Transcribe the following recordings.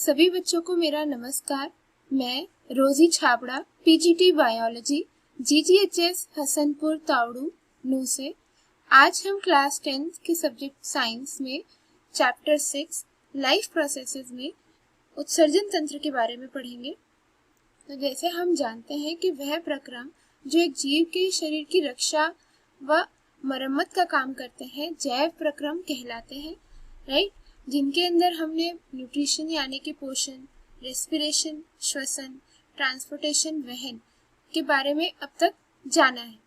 सभी बच्चों को मेरा नमस्कार। मैं रोजी छाबड़ा, पीजीटी बायोलॉजी, जीजीएचएस हसनपुर तावड़ू नू से। आज हम क्लास 10 के सब्जेक्ट साइंस में चैप्टर 6 लाइफ प्रोसेसेस में उत्सर्जन तंत्र के बारे में पढ़ेंगे। तो जैसे हम जानते हैं कि वह प्रक्रम जो एक जीव के शरीर की रक्षा व मरम्मत का काम करते हैं जैव प्रक्रम कहलाते हैं, राइट। जिनके अंदर हमने न्यूट्रिशन यानी कि पोषण, रेस्पिरेशन, श्वसन, ट्रांसपोर्टेशन, वहन के बारे में अब तक जाना है।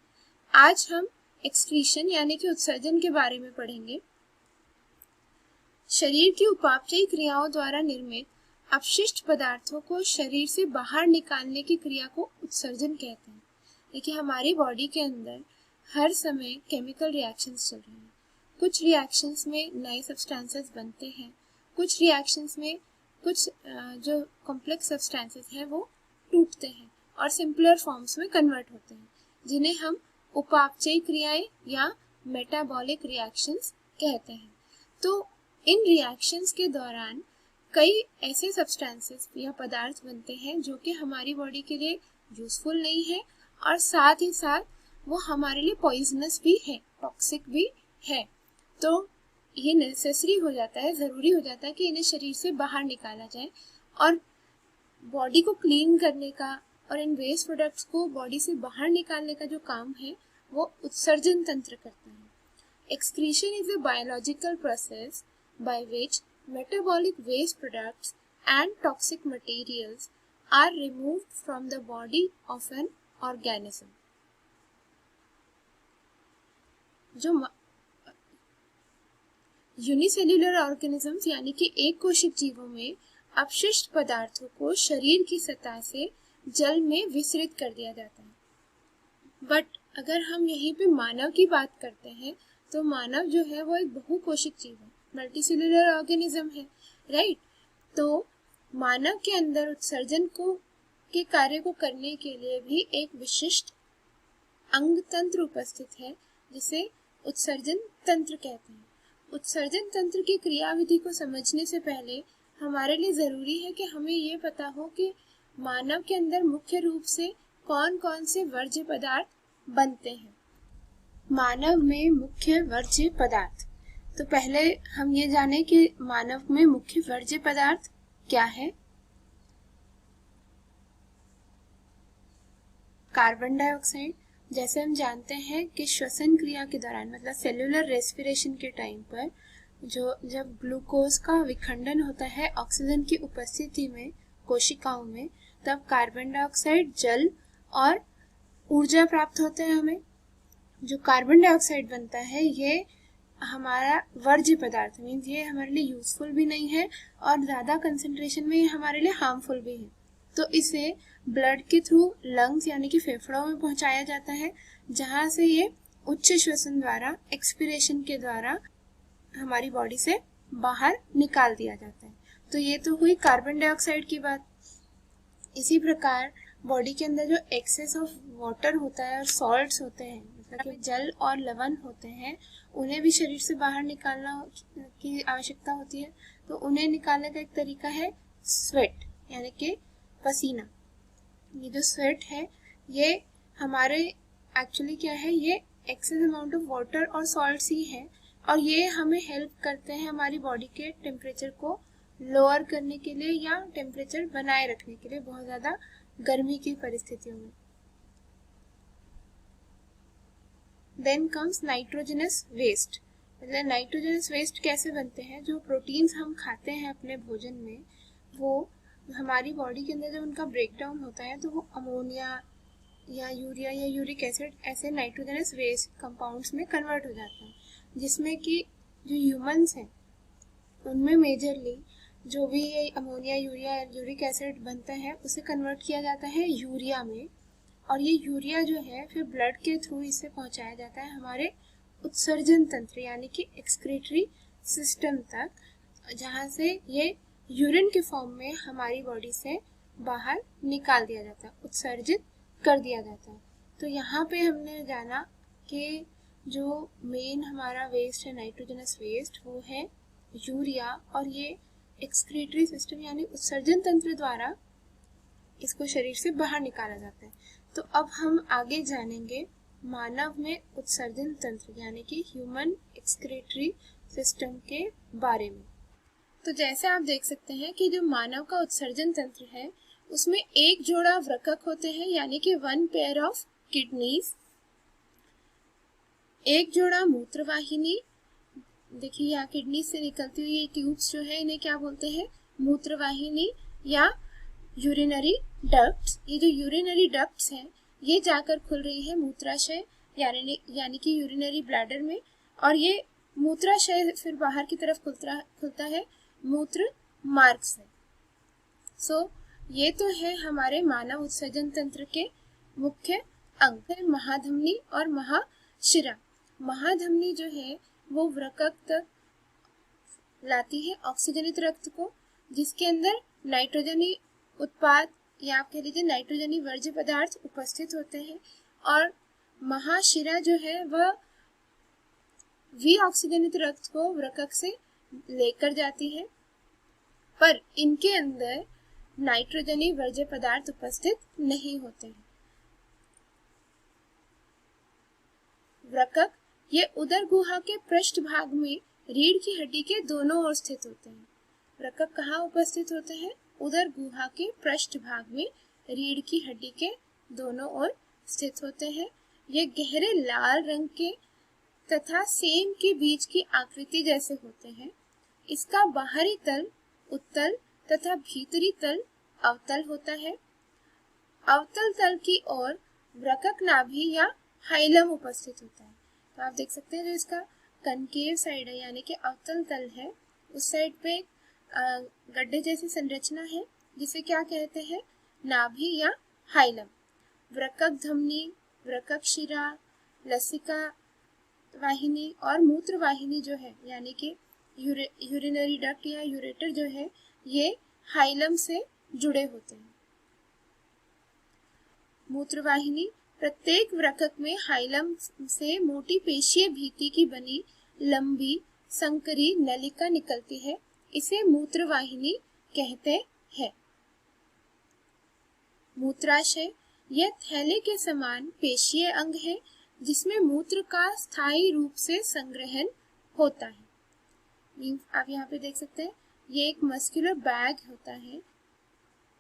आज हम एक्सक्रीशन यानी कि उत्सर्जन के बारे में पढ़ेंगे। शरीर की उपापचयी क्रियाओं द्वारा निर्मित अपशिष्ट पदार्थों को शरीर से बाहर निकालने की क्रिया को उत्सर्जन कहते हैं। देखिए, हमारी बॉडी के अंदर हर समय केमिकल रिएक्शंस चल रहे हैं। कुछ रिएक्शंस में नए सब्सटेंसेस बनते हैं, कुछ रिएक्शंस में कुछ जो कॉम्प्लेक्स सब्सटेंसेस हैं वो टूटते हैं और सिंपलर फॉर्म्स में कन्वर्ट होते हैं, जिन्हें हम उपापचयी क्रियाएं या मेटाबॉलिक रिएक्शंस कहते हैं। तो इन रिएक्शंस के दौरान कई ऐसे सब्सटेंसेस या पदार्थ बनते हैं जो कि हमारी बॉडी के लिए यूजफुल नहीं है और साथ ही साथ वो हमारे लिए पॉइजनस भी है, टॉक्सिक भी है। तो ये नेसेसरी हो जाता है, ज़रूरी हो जाता है कि इन्हें शरीर से बाहर निकाला जाए। और बॉडी को क्लीन करने का और इन वेस्ट प्रोडक्ट्स को बॉडी से बाहर निकालने का जो काम है वो उत्सर्जन तंत्र करता है। Excretion is a biological process by which metabolic waste products and toxic materials are removed from the body of an organism. जो यूनिसेल्युलर ऑर्गेनिजम्स यानी कि एक कोशिक जीवों में अपशिष्ट पदार्थों को शरीर की सतह से जल में विसरित कर दिया जाता है। बट अगर हम यहीं पे मानव की बात करते हैं तो मानव जो है वो एक बहुकोशिक जीव है, मल्टीसेल्युलर ऑर्गेनिज्म है, राइट। तो मानव के अंदर उत्सर्जन के कार्य को करने के लिए भी एक विशिष्ट अंग तंत्र उपस्थित है जिसे उत्सर्जन तंत्र कहते हैं। उत्सर्जन तंत्र की क्रियाविधि को समझने से पहले हमारे लिए जरूरी है कि हमें ये पता हो कि मानव के अंदर मुख्य रूप से कौन कौन से वर्ज्य पदार्थ बनते हैं। मानव में मुख्य वर्ज्य पदार्थ, तो पहले हम ये जाने कि मानव में मुख्य वर्ज्य पदार्थ क्या है। कार्बन डाइऑक्साइड, जैसे हम जानते हैं कि श्वसन क्रिया के दौरान मतलब सेल्यूलर रेस्पिरेशन के टाइम पर जब ग्लूकोज का विखंडन होता है ऑक्सीजन की उपस्थिति में कोशिकाओं में, तब कार्बन डाइऑक्साइड, जल और ऊर्जा प्राप्त होते हैं हमें। जो कार्बन डाइऑक्साइड बनता है ये हमारा वर्ज्य पदार्थ, मीन्स ये हमारे लिए यूजफुल भी नहीं है और ज़्यादा कंसंट्रेशन में ये हमारे लिए हार्मफुल भी है। तो इसे ब्लड के थ्रू लंग्स यानी कि फेफड़ों में पहुंचाया जाता है, जहां से ये उच्च श्वसन द्वारा, एक्सपिरेशन के द्वारा हमारी बॉडी से बाहर निकाल दिया जाता है। तो ये तो हुई कार्बन डाइऑक्साइड की बात। इसी प्रकार बॉडी के अंदर जो एक्सेस ऑफ वाटर होता है और सॉल्ट्स होते हैं, मतलब जल और लवण होते हैं, उन्हें भी शरीर से बाहर निकालना की आवश्यकता होती है। तो उन्हें निकालने का एक तरीका है स्वेट यानी कि पसीना। ये जो स्वेट है ये हमारे एक्चुअली क्या है, ये एक्सेस अमाउंट ऑफ वाटर और सॉल्ट्स ही है और ये हमें हेल्प करते हैं हमारी बॉडी के टेम्परेचर को लोअर करने के लिए या टेम्परेचर बनाए रखने के लिए बहुत ज़्यादा गर्मी की परिस्थितियों में। Then comes nitrogenous waste. मतलब नाइट्रोजनस वेस्ट कैसे बनते हैं, जो प्रोटीन्स हम खाते हैं अपने भोजन में, वो हमारी बॉडी के अंदर जब उनका ब्रेकडाउन होता है तो वो अमोनिया या यूरिया या यूरिक एसिड ऐसे नाइट्रोजनस वेस्ट कंपाउंड्स में कन्वर्ट हो जाता है, जिसमें कि जो ह्यूमंस हैं उनमें मेजरली जो भी ये अमोनिया, यूरिया, यूरिक एसिड बनता है उसे कन्वर्ट किया जाता है यूरिया में। और ये यूरिया जो है फिर ब्लड के थ्रू इसे पहुंचाया जाता है हमारे उत्सर्जन तंत्र यानी कि एक्सक्रीटरी सिस्टम तक, जहाँ से ये यूरिन के फॉर्म में हमारी बॉडी से बाहर निकाल दिया जाता है, उत्सर्जित कर दिया जाता है। तो यहाँ पे हमने जाना कि जो मेन हमारा वेस्ट है नाइट्रोजनस वेस्ट वो है यूरिया, और ये एक्सक्रीटरी सिस्टम यानी उत्सर्जन तंत्र द्वारा इसको शरीर से बाहर निकाला जाता है। तो अब हम आगे जानेंगे मानव में उत्सर्जन तंत्र यानी कि ह्यूमन एक्सक्रीटरी सिस्टम के बारे में। तो जैसे आप देख सकते हैं कि जो मानव का उत्सर्जन तंत्र है उसमें एक जोड़ा वृक्क होते हैं यानी कि 1 पेयर ऑफ किडनीज, एक जोड़ा मूत्रवाहिनी। देखिए यहाँ किडनी से निकलती हुई ये ट्यूब्स जो है इन्हें क्या बोलते हैं, मूत्रवाहिनी या यूरिनरी डक्ट्स। ये जो यूरिनरी डक्ट्स हैं ये जाकर खुल रही है मूत्राशय यानी कि यूरिनरी ब्लैडर में, और ये मूत्राशय फिर बाहर की तरफ खुलता है मूत्र मार्ग से। सो ये तो है हमारे मानव उत्सर्जन तंत्र के मुख्य अंग है, महाधमनी और महाशिरा। महाधमनी जो है वो वृक्क तक लाती है ऑक्सीजनित रक्त को, जिसके अंदर नाइट्रोजनी उत्पाद या आप कह लीजिए नाइट्रोजनी वर्ज्य पदार्थ उपस्थित होते हैं, और महाशिरा जो है वह विऑक्सीजनित रक्त को वृक्क से लेकर जाती है, पर इनके अंदर नाइट्रोजनी वर्ज्य पदार्थ उपस्थित नहीं होते हैं। वृक्क ये उदर गुहा के पृष्ठ भाग में रीढ़ की हड्डी के दोनों ओर स्थित होते हैं। वृक्क कहाँ उपस्थित होते हैं, उदर गुहा के पृष्ठ भाग में रीढ़ की हड्डी के दोनों ओर स्थित होते हैं। ये गहरे लाल रंग के तथा सेम के बीच की आकृति जैसे होते हैं। इसका बाहरी तल उत्तल तथा भीतरी तल अवतल होता है। अवतल तल की ओर वृक्क नाभि या हाइलम उपस्थित होता है। तो आप देख सकते हैं जो इसका कनकेव साइड है यानी कि अवतल तल है, उस साइड पे गड्ढे जैसी संरचना है जिसे क्या कहते हैं, नाभि या हाइलम। वृक्क धमनी, वृक्क शिरा, लसिका वाहिनी और मूत्र वाहिनी जो है यानी कि यूरिनरी डक्ट या यूरेटर जो है ये हाइलम से जुड़े होते हैं। मूत्रवाहिनी, प्रत्येक वृक्क में हाइलम से मोटी पेशीय भीति की बनी लंबी संकरी नलिका निकलती है, इसे मूत्रवाहिनी कहते हैं। मूत्राशय यह थैले के समान पेशीय अंग है जिसमें मूत्र का स्थायी रूप से संग्रहण होता है। आप यहाँ पे देख सकते हैं ये एक मस्कुलर बैग होता है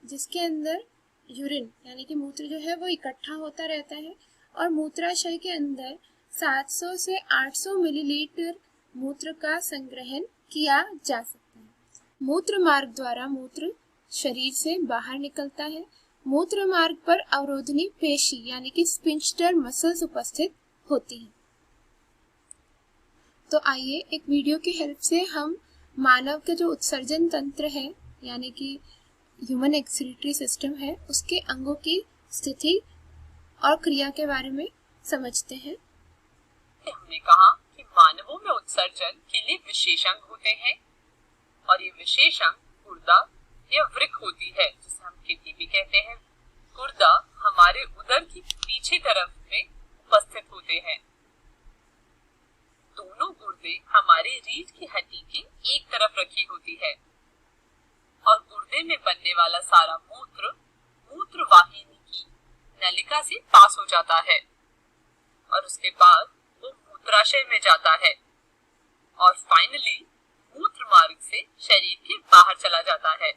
जिसके अंदर यूरिन यानी कि मूत्र जो है वो इकट्ठा होता रहता है, और मूत्राशय के अंदर 700 से 800 मिलीलीटर मूत्र का संग्रहण किया जा सकता है। मूत्र मार्ग द्वारा मूत्र शरीर से बाहर निकलता है। मूत्र मार्ग पर अवरोधनी पेशी यानी कि स्पिंक्टर मसल्स उपस्थित होती हैं। तो आइए एक वीडियो की हेल्प से हम मानव के जो उत्सर्जन तंत्र है यानी कि ह्यूमन एक्सक्रीटरी सिस्टम है उसके अंगों की स्थिति और क्रिया के बारे में समझते हैं। हमने कहा कि मानवों में उत्सर्जन के लिए विशेष अंग होते हैं और ये विशेष अंग गुर्दा या वृक्क होती है जिसे हम किडनी भी कहते हैं। गुर्दा हमारे उदर की पीछे तरफ में उपस्थित होते हैं। दोनों गुर्दे हमारे रीढ़ की हड्डी की एक तरफ रखी होती है और गुर्दे में बनने वाला सारा मूत्र मूत्रवाहिनी की नलिका से पास हो जाता है और उसके बाद वो मूत्राशय में जाता है और फाइनली मूत्र मार्ग से शरीर के बाहर चला जाता है।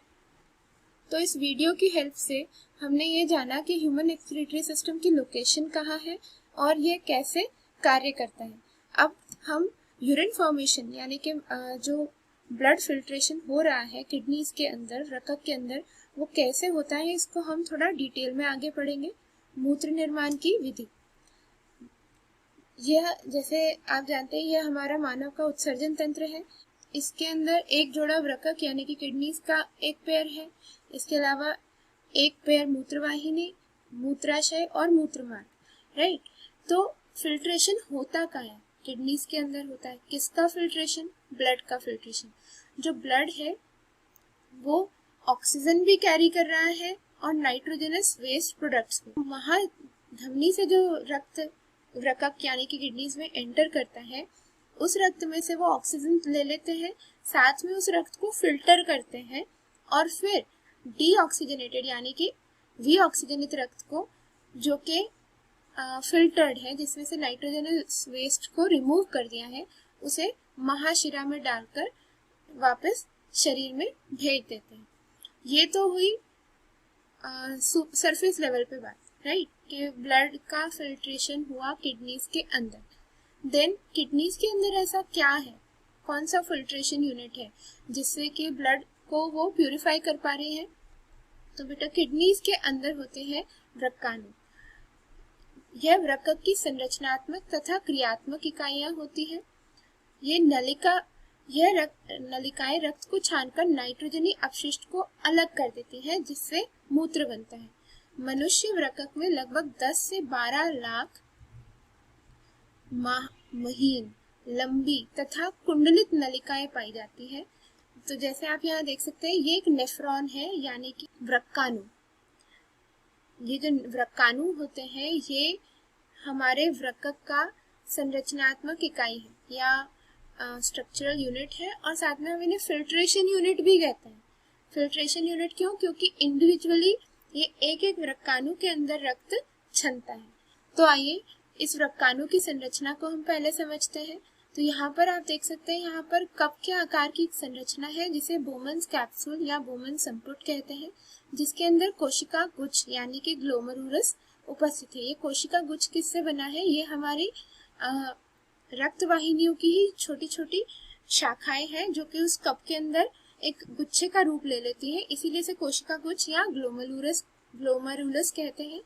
तो इस वीडियो की हेल्प से हमने ये जाना कि ह्यूमन एक्सक्रीटरी सिस्टम की लोकेशन कहाँ है और ये कैसे कार्य करता है। अब हम यूरिन फॉर्मेशन यानी कि जो ब्लड फिल्ट्रेशन हो रहा है किडनीज के अंदर, वृक्क के अंदर, वो कैसे होता है इसको हम थोड़ा डिटेल में आगे पढ़ेंगे। मूत्र निर्माण की विधि, यह जैसे आप जानते हैं यह हमारा मानव का उत्सर्जन तंत्र है। इसके अंदर एक जोड़ा वृक्क यानी कि किडनीज का एक पेयर है, इसके अलावा एक पेयर मूत्रवाहिनी, मूत्राशय और मूत्रमार्ग, राइट। तो फिल्ट्रेशन होता क्या है, किडनीज के अंदर होता है। किसका फिल्ट्रेशन? ब्लड का फिल्ट्रेशन। जो ब्लड है वो ऑक्सीजन भी कैरी कर रहा है और नाइट्रोजनस वेस्ट प्रोडक्ट्स को। महाधमनी से जो रक्त वृक्क यानी कि किडनीज में एंटर करता है उस रक्त में से वो ऑक्सीजन ले लेते हैं, साथ में उस रक्त को फिल्टर करते हैं और फिर डीऑक्सीजनेटेड यानी कि वीऑक्सीजनित रक्त को, जो कि फिल्टर्ड है, जिसमें से नाइट्रोजनस वेस्ट को रिमूव कर दिया है, उसे महाशिरा में डालकर वापस शरीर में भेज देते हैं। ये तो हुई सरफेस लेवल पे बात, राइट, कि ब्लड का फिल्ट्रेशन हुआ किडनीज के अंदर। देन किडनीज के अंदर ऐसा क्या है, कौन सा फिल्ट्रेशन यूनिट है जिससे कि ब्लड को वो प्यूरिफाई कर पा रहे हैं? तो बेटा किडनीज के अंदर होते हैं व्रक्काणु। यह वृक्क की संरचनात्मक तथा क्रियात्मक इकाइयां होती है। नलिकाएं रक्त को छानकर नाइट्रोजनी अपशिष्ट को अलग कर देती है, जिससे मूत्र बनता है। मनुष्य वृक्क में लगभग 10 से 12 लाख महीन, लंबी तथा कुंडलित नलिकाएं पाई जाती है। तो जैसे आप यहाँ देख सकते हैं, ये एक नेफ्रॉन है यानी कि वृक्काणु। ये जो वृक्काणु होते हैं ये हमारे वृक्क का संरचनात्मक इकाई है या स्ट्रक्चरल यूनिट है, और साथ में हम इन्हें फिल्ट्रेशन यूनिट भी कहते हैं। फिल्ट्रेशन यूनिट क्यों? क्योंकि इंडिविजुअली ये एक एक वृक्काणु के अंदर रक्त छनता है। तो आइए इस वृक्काणु की संरचना को हम पहले समझते हैं। तो यहाँ पर आप देख सकते हैं, यहाँ पर कप के आकार की एक संरचना है जिसे बोमन्स कैप्सूल या बोमन्स संपुट कहते हैं, जिसके अंदर कोशिका गुच्छ यानी कि ग्लोमेरुलस उपस्थित है। ये कोशिका गुच्छ किससे बना है? ये हमारी रक्त वाहिनियों की ही छोटी छोटी शाखाएं हैं जो कि उस कप के अंदर एक गुच्छे का रूप ले लेती है, इसीलिए इसे कोशिका गुच्छ या ग्लोमेरुलस कहते हैं।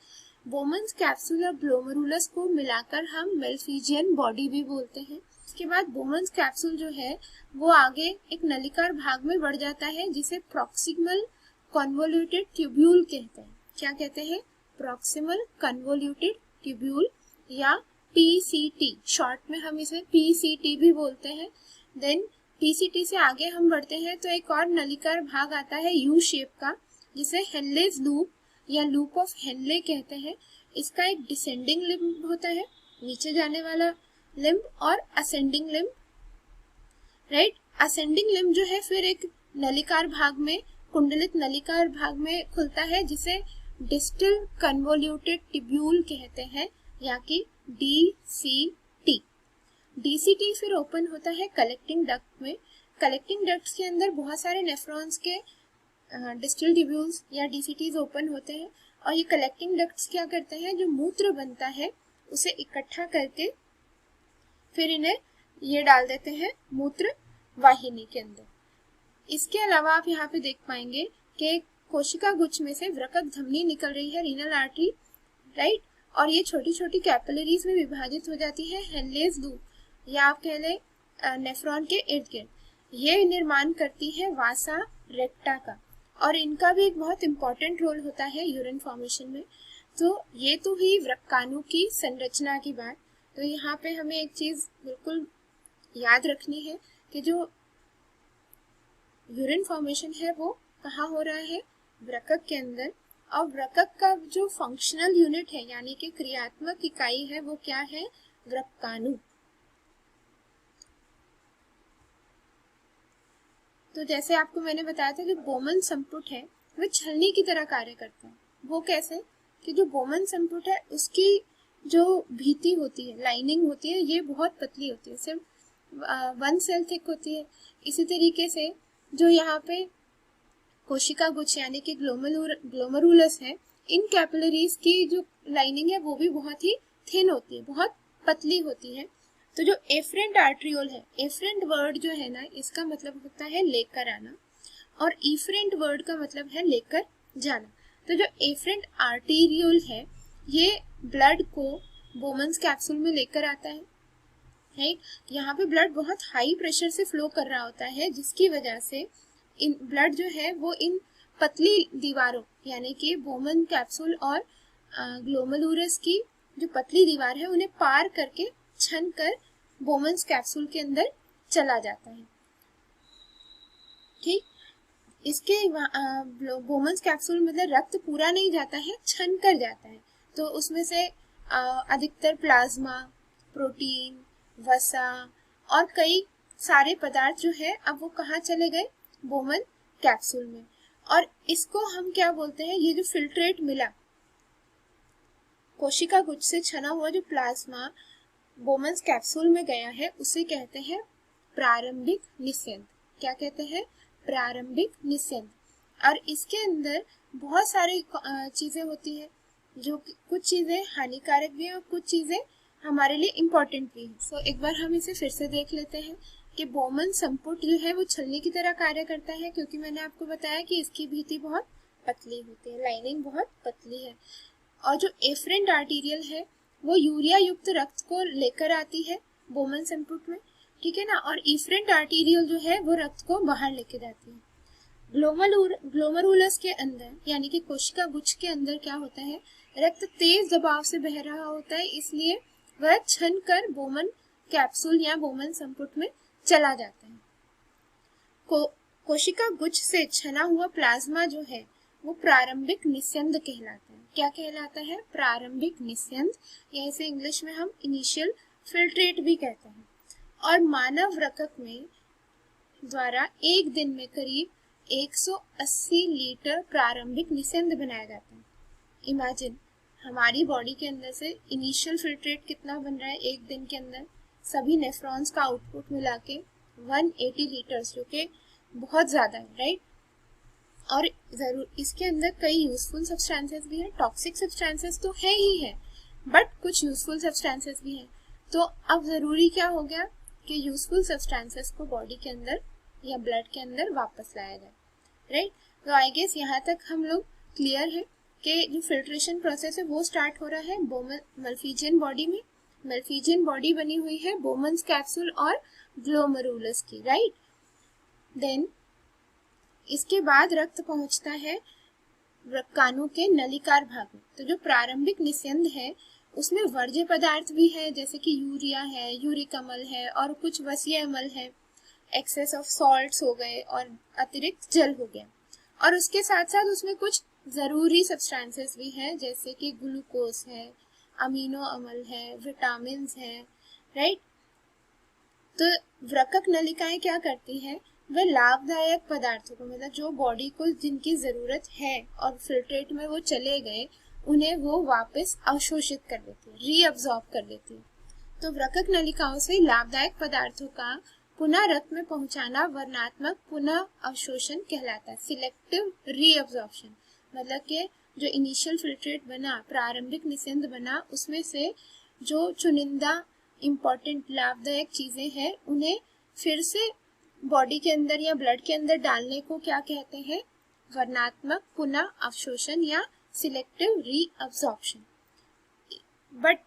बोमन्स कैप्सूल और ग्लोमेरुलस को मिलाकर हम मेलफिजियन बॉडी भी बोलते हैं। इसके बाद बोमन्स कैप्सूल जो है वो आगे एक नलिकार भाग में बढ़ जाता है, जिसे प्रॉक्सिमल कन्वोल्यूटेड ट्यूब्यूल कहते हैं। क्या कहते हैं? प्रॉक्सिमल कन्वोल्यूटेड ट्यूब्यूल या PCT, शॉर्ट में हम इसे PCT भी बोलते हैं। देन PCT से आगे हम बढ़ते हैं तो एक और नलिकार भाग आता है U शेप का, जिसे हेनलेज लूप या लूप ऑफ हेनले कहते हैं। इसका एक डिसेंडिंग लिम्ब होता है, नीचे जाने वाला लिम्ब, और ascending limb, right. Ascending limb जो है फिर एक नलिकार भाग में, कुंडलित नलिकार भाग में खुलता है, जिसे डिस्टल कन्वोल्यूटेड ट्यूब्यूल कहते हैं या कि DCT। DCT फिर ओपन होता है कलेक्टिंग डक्ट में। कलेक्टिंग डक्ट्स के अंदर बहुत सारे नेफ्रॉन्स के डिस्टल ट्यूब्यूल्स या DCTs ओपन होते हैं, और ये कलेक्टिंग डक्ट्स क्या करते हैं? जो मूत्र बनता है उसे इकट्ठा करके फिर इन्हें ये डाल देते हैं मूत्र वाहिनी के अंदर। इसके अलावा आप यहाँ पे देख पाएंगे कि कोशिका गुच्छ में से वृक्क धमनी निकल रही है, रीनल आर्टरी, राइट, और ये छोटी छोटी कैपिलरीज में विभाजित हो जाती है हेनलेज लूप या आप कह ले नेफ्रॉन के इर्द गिर्द। ये निर्माण करती है वासा रेक्टा का, और इनका भी एक बहुत इंपॉर्टेंट रोल होता है यूरिन फॉर्मेशन में। तो ये तो ही वृक्काणु की संरचना की बात। तो यहाँ पे हमें एक चीज बिल्कुल याद रखनी है कि जो यूरिन फॉर्मेशन है वो कहाँ हो रहा है? वृक्क के अंदर। और वृक्क का जो फंक्शनल यूनिट है यानी कि क्रियात्मक इकाई है वो क्या है? वृक्काणु। तो जैसे आपको मैंने बताया था कि बोमन संपुट है वह छलनी की तरह कार्य करता है। वो कैसे? कि जो बोमन संपुट है उसकी जो भीति होती है, लाइनिंग होती है, ये बहुत पतली होती है, सिर्फ 1 सेल थिक होती है। इसी तरीके से जो यहाँ पे कोशिका गुच्छ यानी कि ग्लोमेरुलस है, इन कैपिलरीज की जो लाइनिंग है वो भी बहुत ही थिन होती है, बहुत पतली होती है। तो जो एफरेंट आर्ट्रियोल है, एफरेंट वर्ड जो है ना, इसका मतलब होता है लेकर आना, और इफरेंट वर्ड का मतलब है लेकर जाना। तो जो एफरेंट आर्टेरियोल है ये ब्लड को बोमन्स कैप्सूल में लेकर आता है, राइट। यहाँ पे ब्लड बहुत हाई प्रेशर से फ्लो कर रहा होता है, जिसकी वजह से इन ब्लड जो है वो इन पतली दीवारों यानी कि बोमन कैप्सूल और ग्लोमेरुलस की जो पतली दीवार है उन्हें पार करके छन कर बोमन्स कैप्सूल के अंदर चला जाता है, ठीक। इसके बोमन्स कैप्सूल मतलब रक्त पूरा नहीं जाता है, छन कर जाता है। तो उसमें से अधिकतर प्लाज्मा, प्रोटीन, वसा और कई सारे पदार्थ जो है अब वो कहाँ चले गए, बोमन कैप्सूल में। और इसको हम क्या बोलते हैं, ये जो फिल्ट्रेट मिला, कोशिका गुच्छ से छना हुआ जो प्लाज्मा बोमन कैप्सूल में गया है, उसे कहते हैं प्रारंभिक निस्यंद। क्या कहते हैं, प्रारंभिक निस्यंद। और इसके अंदर बहुत सारी चीजें होती है, जो कुछ चीजें हानिकारक भी हैं और कुछ चीजें हमारे लिए इम्पोर्टेंट भी है। सो एक बार हम इसे फिर से देख लेते हैं कि बोमन संपुट जो है वो छलनी की तरह कार्य करता है, क्योंकि मैंने आपको बताया कि इसकी भित्ति बहुत पतली होती है, लाइनिंग बहुत पतली है। और जो एफरेंट आर्टीरियल है वो यूरिया युक्त रक्त को लेकर आती है बोमन संपुट में, ठीक है ना। और इफरेंट आर्टीरियल जो है वो रक्त को बाहर लेके जाती है। ग्लोमरुलस के अंदर यानी कि कोशिका गुच्छ के अंदर क्या होता है, रक्त तेज दबाव से बह रहा होता है, इसलिए वह छन कर बोमन कैप्सूल या बोमन संपुट में चला जाता है। कोशिका गुच्छ से छना हुआ प्लाज्मा जो है वो प्रारंभिक निस्यंद कहलाता है। क्या कहलाता है, प्रारंभिक निस्यंद, या इसे इंग्लिश में हम इनिशियल फिल्ट्रेट भी कहते हैं। और मानव रकक में द्वारा एक दिन में करीब 180 लीटर प्रारंभिक निस्यंद बनाया जाता है। इमेजिन, हमारी बॉडी के अंदर से इनिशियल फिल्ट्रेट कितना बन रहा है एक दिन के अंदर, सभी नेफ्रॉन्स का आउटपुट मिला के 180 लीटर्स, जो कि बहुत ज्यादा है, राइट। और जरूर इसके अंदर कई यूजफुल सब्सटेंसेस भी हैं, टॉक्सिक सब्सटेंसेस तो है ही है, बट कुछ यूजफुल सब्सटेंसेस भी हैं। तो अब जरूरी क्या हो गया कि यूजफुल सब्सटेंसेस को बॉडी के अंदर या ब्लड के अंदर वापस लाया जाए, राइट। तो आई गेस यहाँ तक हम लोग क्लियर है कि जो फिल्ट्रेशन प्रोसेस है वो स्टार्ट हो रहा है मल्फीजियन बॉडी में। मल्फीजियन बॉडी बनी हुई है बोमन कैप्सूल और ग्लोमरुलस की, राइट। देन इसके बाद रक्त पहुंचता है रक्काणु के नलिकार भाग में। तो जो प्रारंभिक निस्यंद है उसमें वर्ज्य पदार्थ भी है, जैसे कि यूरिया है, यूरिक अम्ल है और कुछ वसीय अम्ल है, एक्सेस ऑफ सॉल्ट्स हो गए और अतिरिक्त जल हो गया। और उसके साथ साथ उसमें कुछ जरूरी सब्सटेंसेस भी हैं, जैसे कि ग्लूकोज है, अमीनो अम्ल है, विटामिन है, राइट। तो वृक्क नलिकाएं क्या करती है, वे लाभदायक पदार्थों को, मतलब जो बॉडी को जिनकी जरूरत है और फिल्ट्रेट में वो चले गए, उन्हें वो वापस अवशोषित कर लेती है, रीअब्सॉर्ब कर लेती है। तो वृक्क नलिकाओं से लाभदायक पदार्थों का पुनः रक्त में पहुंचाना वर्णात्मक पुनः अवशोषण कहलाता है, सिलेक्टिव रीअब्सॉर्प्शन। मतलब कि जो इनिशियल फिल्ट्रेट बना, प्रारंभिक निस्यंद बना, उसमें से जो चुनिंदा इम्पोर्टेंट लाभदायक चीजें हैं उन्हें फिर से बॉडी के अंदर या ब्लड के अंदर डालने को क्या कहते हैं, वर्णात्मक पुनः अवशोषण या सिलेक्टिव रीअब्सॉर्प्शन। बट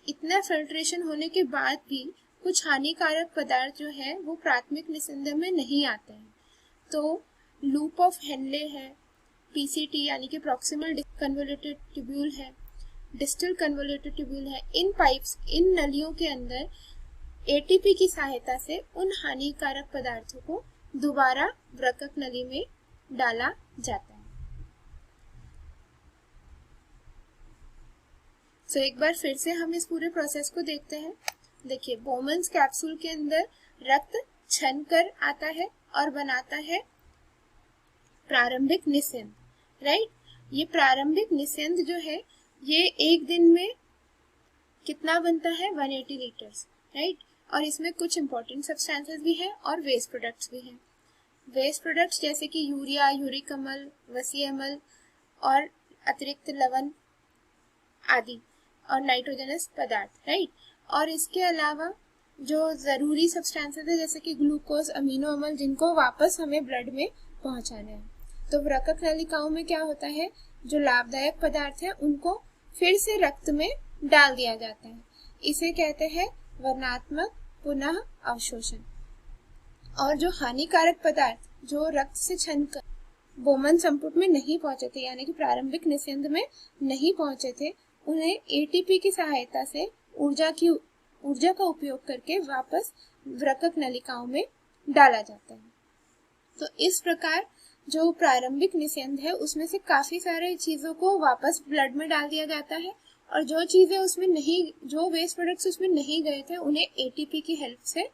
इतना फिल्ट्रेशन होने के बाद भी कुछ हानिकारक पदार्थ जो है वो प्राथमिक निस्यंद में नहीं आते हैं। तो लूप ऑफ हेनले है, पीसीटी यानी कि प्रॉक्सिमल कन्वोल्यूटेड ट्यूब्यूल है, डिस्टल कन्वोल्यूटेड ट्यूब्यूल है, इन पाइप्स, इन नलियों के अंदर एटीपी की सहायता से उन हानिकारक पदार्थों को दोबारा वृक्क नली में डाला जाता है। तो एक बार फिर से हम इस पूरे प्रोसेस को देखते हैं। देखिए, बोमन कैप्सूल के अंदर रक्त छन कर आता है और बनाता है प्रारंभिक निस्यंद, राइट। ये प्रारंभिक निस्यंद जो है ये एक दिन में कितना बनता है, 180 लीटर्स, राइट। और इसमें कुछ इंपॉर्टेंट सब्सटेंसेस भी हैं और वेस्ट प्रोडक्ट्स भी हैं। वेस्ट प्रोडक्ट्स जैसे कि यूरिया, यूरिक अम्ल, वसीय अम्ल और अतिरिक्त लवण आदि और नाइट्रोजनस पदार्थ, राइट। और इसके अलावा जो जरूरी सब्सटेंसेस है जैसे कि ग्लूकोज, अमीनो अम्ल, जिनको वापस हमें ब्लड में पहुंचाना है। तो वृक्क नलिकाओं में क्या होता है, जो लाभदायक पदार्थ है उनको फिर से रक्त में डाल दिया जाता है। इसे कहते हैं वर्णात्मक पुनः अवशोषण। और जो हानिकारक पदार्थ जो रक्त से छनकर बोमन संपुट में नहीं पहुंचे थे, यानी कि प्रारंभिक निस्यंद में नहीं पहुंचे थे, उन्हें एटीपी की सहायता से ऊर्जा का उपयोग करके वापस वृक्क नलिकाओं में डाला जाता है। तो इस प्रकार जो प्रारंभिक निस्यंद है उसमें से काफी सारे चीजों को वापस ब्लड में डाल दिया जाता है, और जो चीजें उसमें नहीं, जो वेस्ट प्रोडक्ट्स उसमें नहीं गए थे, उन्हें एटीपी की हेल्प से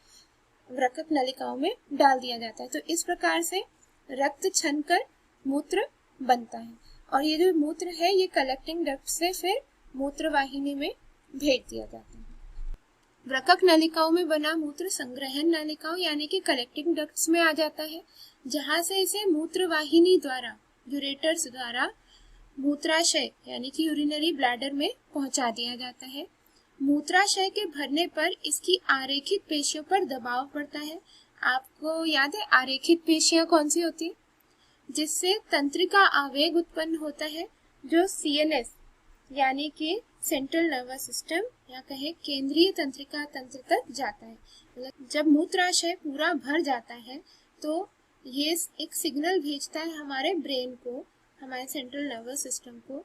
वृक्क नलिकाओं में डाल दिया जाता है। तो इस प्रकार से रक्त छनकर मूत्र बनता है और ये जो मूत्र है ये कलेक्टिंग डक्ट से फिर मूत्र वाहिनी में भेज दिया जाता है। वृक्क नलिकाओं में बना मूत्र संग्रहण नलिकाओं यानी कि कलेक्टिंग डक्ट्स में आ जाता है, जहां से इसे मूत्र वाहिनी द्वारा यूरेटर्स द्वारा मूत्राशय यानी कि यूरिनरी ब्लैडर में पहुंचा दिया जाता है। मूत्राशय के भरने पर इसकी आरेखित पेशियों पर दबाव पड़ता है। आपको याद है आरेखित पेशियां कौन सी होती है? जिससे तंत्रिका आवेग उत्पन्न होता है जो सीएनएस यानी कि सेंट्रल नर्वस सिस्टम या कहे केंद्रीय तंत्रिका तंत्र तक जाता है। जब मूत्राशय पूरा भर जाता है तो ये एक सिग्नल भेजता है हमारे ब्रेन को, हमारे सेंट्रल नर्वस सिस्टम को,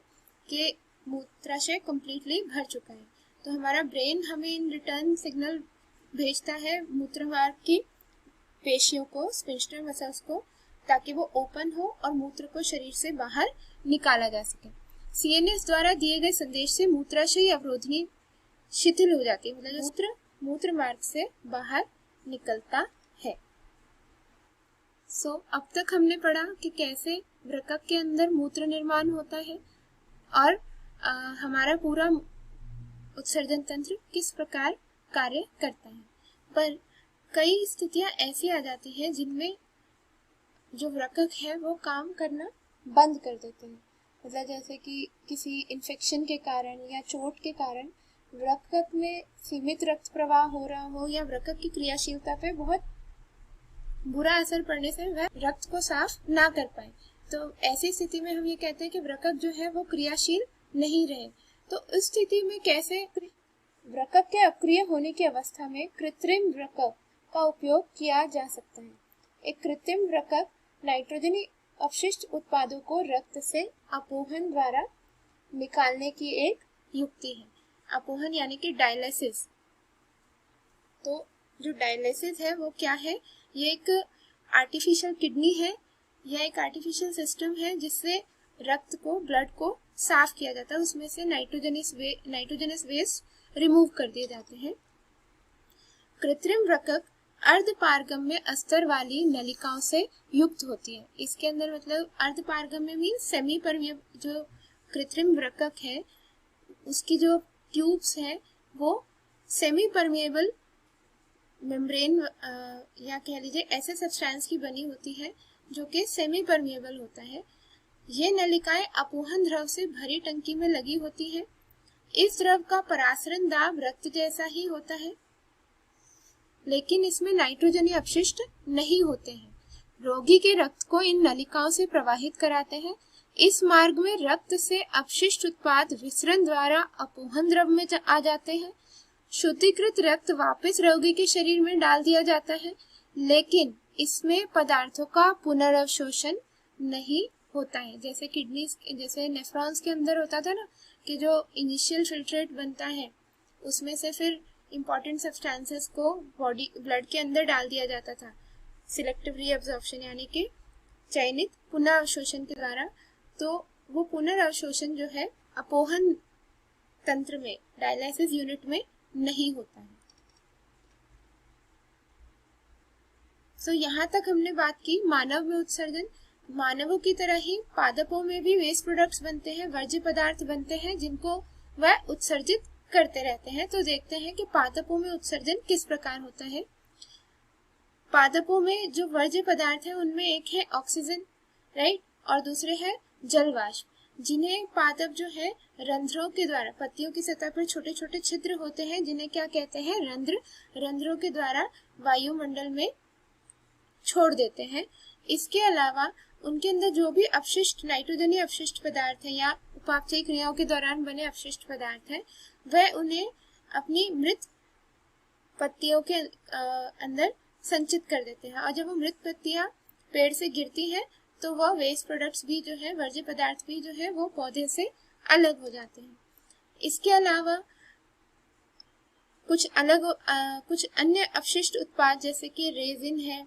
कि मूत्राशय कंप्लीटली भर चुका है। तो हमारा ब्रेन हमें इन रिटर्न सिग्नल भेजता है मूत्रवार की पेशियों को, स्फिंक्टर मसल्स को, ताकि वो ओपन हो और मूत्र को शरीर से बाहर निकाला जा सके। सीएनएस द्वारा दिए गए संदेश से मूत्राशय अवरोधनी शिथिल हो जाती है, मतलब मूत्र मार्ग से बाहर निकलता है। अब तक हमने पढ़ा कि कैसे वृक्क के अंदर मूत्र निर्माण होता है और हमारा पूरा उत्सर्जन तंत्र किस प्रकार कार्य करता है। पर कई स्थितियां ऐसी आ जाती हैं जिनमें जो वृक्क है वो काम करना बंद कर देते हैं, मतलब जैसे कि किसी इन्फेक्शन के कारण या चोट के कारण वृक्क में सीमित रक्त प्रवाह हो रहा हो या वृक्क की क्रियाशीलता पे बहुत बुरा असर पड़ने से वह रक्त को साफ ना कर पाए। तो ऐसी स्थिति में हम ये कहते हैं कि वृक्क जो है वो क्रियाशील नहीं रहे। तो इस स्थिति में कैसे वृक्क के अक्रिय होने की अवस्था में कृत्रिम वृक्क का उपयोग किया जा सकता है। एक कृत्रिम वृक्क नाइट्रोजनी अपशिष्ट उत्पादों को रक्त से अपोहन द्वारा निकालने की एक युक्ति है। अपोहन यानी कि डायलिसिस। तो जो डायलिसिस है वो क्या है? ये एक आर्टिफिशियल किडनी है या एक आर्टिफिशियल सिस्टम है जिससे रक्त को, ब्लड को साफ किया जाता है, उसमें से नाइट्रोजनस वेस्ट रिमूव कर दिए जाते हैं। कृत्रिम वृक्क अर्धपारगम्य अस्तर वाली नलिकाओं से युक्त होती है। इसके अंदर मतलब अर्धपारगम्य मीन सेमी परमिएबल, जो कृत्रिम वृक्क है उसकी जो ट्यूब्स है वो सेमी परमिएबल मेम्ब्रेन या कह लीजिए ऐसे सब्सटेंस की बनी होती है जो कि सेमी परमिएबल होता है। ये नलिकाएं अपोहन द्रव से भरी टंकी में लगी होती है। इस द्रव का परासरण दाब रक्त जैसा ही होता है, लेकिन इसमें नाइट्रोजनी अपशिष्ट नहीं होते हैं। रोगी के रक्त को इन नलिकाओं से प्रवाहित कराते हैं। इस मार्ग में रक्त से अपशिष्ट उत्पाद विसरण द्वारा अपोहन द्रव में आ जाते हैं। शुद्धिकृत रक्त वापस रोगी के शरीर में डाल दिया जाता है, लेकिन इसमें पदार्थों का पुनर्अवशोषण नहीं होता है। जैसे किडनी, जैसे नेफ्रॉन्स के अंदर होता था ना कि जो इनिशियल फिल्ट्रेट बनता है उसमें से फिर इंपॉर्टेंट सब्सटेंसेस को बॉडी ब्लड के अंदर डाल दिया जाता था सिलेक्टिव रीअब्जॉर्प्शन यानी कि चयनित पुनर्अवशोषण के द्वारा। तो वो पुनर्अवशोषण जो है अपोहन तंत्र में, डायलिसिस यूनिट में नहीं होता है। यहाँ तक हमने बात की मानव में उत्सर्जन। मानवों की तरह ही पादपों में भी वेस्ट प्रोडक्ट्स बनते हैं, वर्ज्य पदार्थ बनते हैं जिनको वह उत्सर्जित करते रहते हैं। तो देखते हैं कि पादपों में उत्सर्जन किस प्रकार होता है। पादपों में जो वर्ज्य पदार्थ है उनमें एक है ऑक्सीजन, राइट, और दूसरे है जलवाष्प, जिन्हें पादप जो है रंध्रों के द्वारा, पत्तियों की सतह पर छोटे छोटे छिद्र होते हैं जिन्हें क्या कहते हैं? रंध्र। रंध्रों के द्वारा वायुमंडल में छोड़ देते हैं। इसके अलावा उनके अंदर जो भी अपशिष्ट नाइट्रोजनी अपशिष्ट पदार्थ है या उपापचयी क्रियाओं के दौरान बने अपशिष्ट पदार्थ है वह उन्हें अपनी मृत पत्तियों के अंदर संचित कर देते हैं। और जब वो मृत पत्तियां पेड़ से गिरती हैं तो वह वेस्ट प्रोडक्ट्स भी जो है, वर्ज्य पदार्थ भी जो है वो पौधे से अलग हो जाते हैं। इसके अलावा कुछ अन्य अपशिष्ट उत्पाद जैसे कि रेजिन है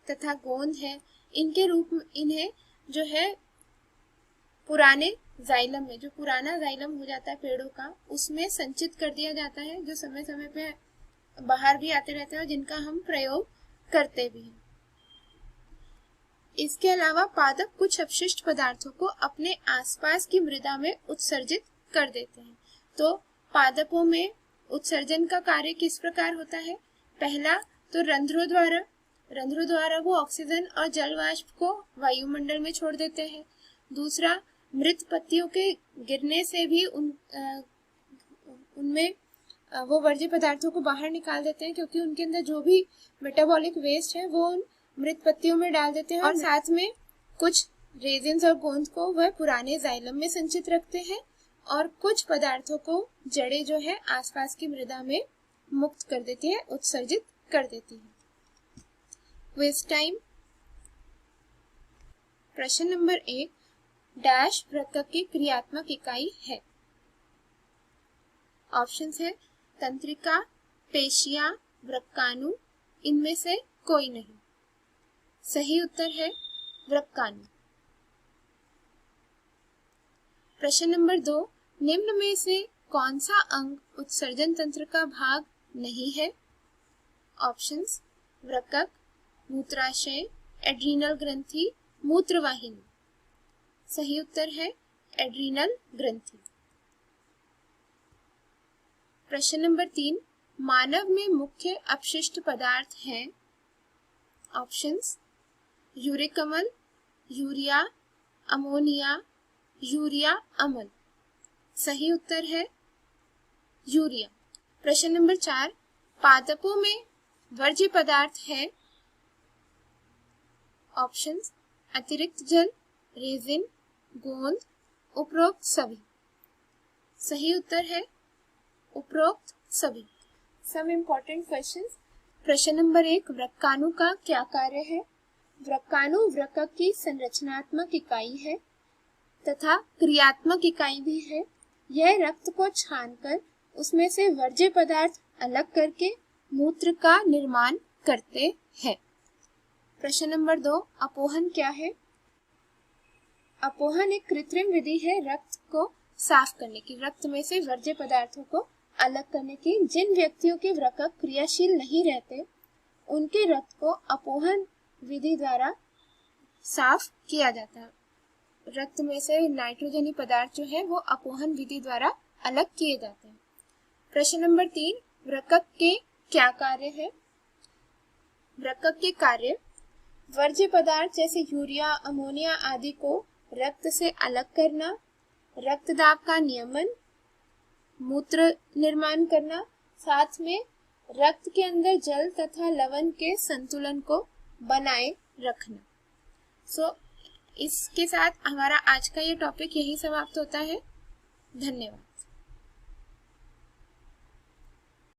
तथा गोंद है, इनके रूप में इन्हें जो है पुराने जाइलम में, जो पुराना जाइलम हो जाता है पेड़ों का, उसमें संचित कर दिया जाता है, जो समय समय पे बाहर भी आते रहते हैं और जिनका हम प्रयोग करते भी हैं। इसके अलावा पादप कुछ अपशिष्ट पदार्थों को अपने आसपास की मृदा में उत्सर्जित कर देते हैं। तो पादपों में उत्सर्जन का कार्य किस प्रकार होता है? पहला तो रंध्रों द्वारा वो ऑक्सीजन और जल वाष्प को वायुमंडल में छोड़ देते हैं। दूसरा, मृत पत्तियों के गिरने से भी उनमें वो वर्ज्य पदार्थों को बाहर निकाल देते हैं, क्योंकि उनके अंदर जो भी मेटाबॉलिक वेस्ट है वो उन मृत पत्तियों में डाल देते हैं। और साथ में कुछ रेजिन्स और गोंद को वह पुराने जाइलम में संचित रखते हैं और कुछ पदार्थों को जड़ें जो है आसपास की मृदा में मुक्त कर देती है, उत्सर्जित कर देती है। Quiz time. प्रश्न नंबर 1, डैश वृक्क की क्रियात्मक इकाई है। ऑप्शंस है तंत्रिका, पेशियां, वृक्काणु, इनमें से कोई नहीं। सही उत्तर है वृक्काणु। प्रश्न नंबर 2, निम्न में से कौन सा अंग उत्सर्जन तंत्र का भाग नहीं है? ऑप्शंस वृक्क, मूत्राशय, एड्रीनल ग्रंथि, मूत्रवाहिनी। सही उत्तर है एड्रीनल ग्रंथि। प्रश्न नंबर 3, मानव में मुख्य अपशिष्ट पदार्थ हैं। ऑप्शंस यूरिक अम्ल, यूरिया, अमोनिया, यूरिया अम्ल। सही उत्तर है यूरिया। प्रश्न नंबर 4, पादपों में वर्ज्य पदार्थ है। ऑप्शंस अतिरिक्त जल, रेजिन, गोंद, उपरोक्त सभी। सही उत्तर है उपरोक्त सभी। Some important questions. प्रश्न नंबर 1, वृक्काणु का क्या कार्य है? वृक्काणु वृक्क की संरचनात्मक इकाई है तथा क्रियात्मक इकाई भी है। यह रक्त को छानकर उसमें से वर्ज्य पदार्थ अलग करके मूत्र का निर्माण करते हैं। प्रश्न नंबर 2, अपोहन क्या है? अपोहन एक कृत्रिम विधि है रक्त को साफ करने की, रक्त में से वर्ज्य पदार्थों को अलग करने की। जिन व्यक्तियों के वृक्क क्रियाशील नहीं रहते उनके रक्त को अपोहन विधि द्वारा साफ किया जाता है। रक्त में से नाइट्रोजनी पदार्थ जो है वो अपोहन विधि द्वारा अलग किए जाते हैं। प्रश्न नंबर 3, वृक्क के क्या कार्य है? वृक्क के कार्य वर्ज्य पदार्थ जैसे यूरिया, अमोनिया आदि को रक्त से अलग करना, रक्त दाब का नियमन, मूत्र निर्माण करना, साथ में रक्त के अंदर जल तथा लवण के संतुलन को बनाए रखना। इसके साथ हमारा आज का ये टॉपिक यही समाप्त होता है। धन्यवाद।